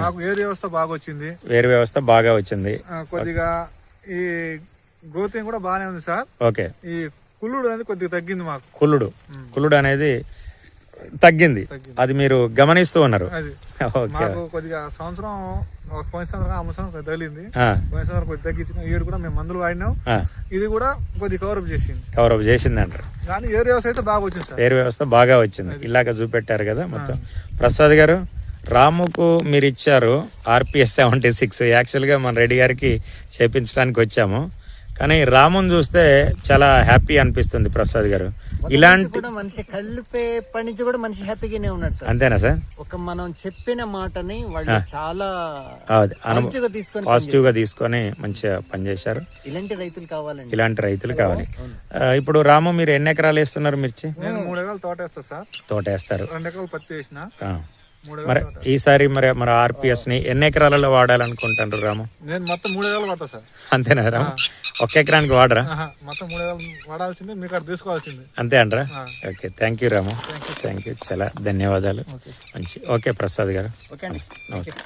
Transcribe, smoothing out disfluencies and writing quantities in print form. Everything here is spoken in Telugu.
మాకు వేరు వ్యవస్థ బాగా వచ్చింది. వేరు వ్యవస్థ బాగా వచ్చింది. కొద్దిగా ఈ గ్రోతింగ్ కూడా బాగానే ఉంది సార్. ఓకే. ఈ కుళ్ళుడు అనేది కొద్దిగా తగ్గింది మాకు. కుళ్ళుడు అనేది తగ్గింది. అది మీరు గమనిస్తూ ఉన్నారు. మాకు కొద్దిగా సంవత్సరం పోయిన సంవత్సరం ఆ సంవత్సరం తగిలింది. పోయిన సంవత్సరం కొద్దిగా తగ్గించిన ఏడు కూడా మేము మందులు వాడినాం. ఇది కూడా కొద్దిగా కవరప్ చేసింది అంటారు. కానీ ఏరు వ్యవస్థ అయితే బాగా వచ్చింది సార్. ఏరు వ్యవస్థ బాగా వచ్చింది. ఇలాగ చూపెట్టారు కదా మొత్తం. ప్రసాద్ గారు, రాముకు మీరు ఇచ్చారు RPS 76. యాక్చువల్గా మన రెడ్డి గారికి చేపించడానికి వచ్చాము. కానీ రాముని చూస్తే చాలా హ్యాపీ అనిపిస్తుంది ప్రసాద్ గారు. ఇలాంటి మనిషి కలిపేప్పటి నుంచి కూడా మనిషి హ్యాపీగానే ఉన్నాడు సార్. అంతేనా సార్? ఒక మనం చెప్పిన మాటని వాళ్ళు చాలా పాజిటివ్ గా తీసుకొని మంచిగా పనిచేశారు. ఇలాంటి రైతులు కావాలి. ఇప్పుడు రాము, మీరు ఎన్ని ఎకరాలు వేస్తున్నారు మిర్చి? నేను 3 ఎకరాలు తోట వేస్తా సార్. తోట వేస్తారు. 2 ఎకరాలు పత్తి వేసిన. మరి ఈసారి మరి RPS ని ఎన్ని ఎకరాలలో వాడాలనుకుంటారు రాము? నేను మొత్తం 3 ఎకరాలు వాడతా సార్. అంతేనా రాము? ఒక ఎకరానికి వాడరా? మొత్తం 3 ఎకరాలు వాడాల్సిందే, మీకు అక్కడ తీసుకోవాల్సిందే. అంతే అంటారా? Okay, thank you Ramu. Thank you, చాలా ధన్యవాదాలు. మంచి. ఓకే ప్రసాద్ గారు, నమస్తే.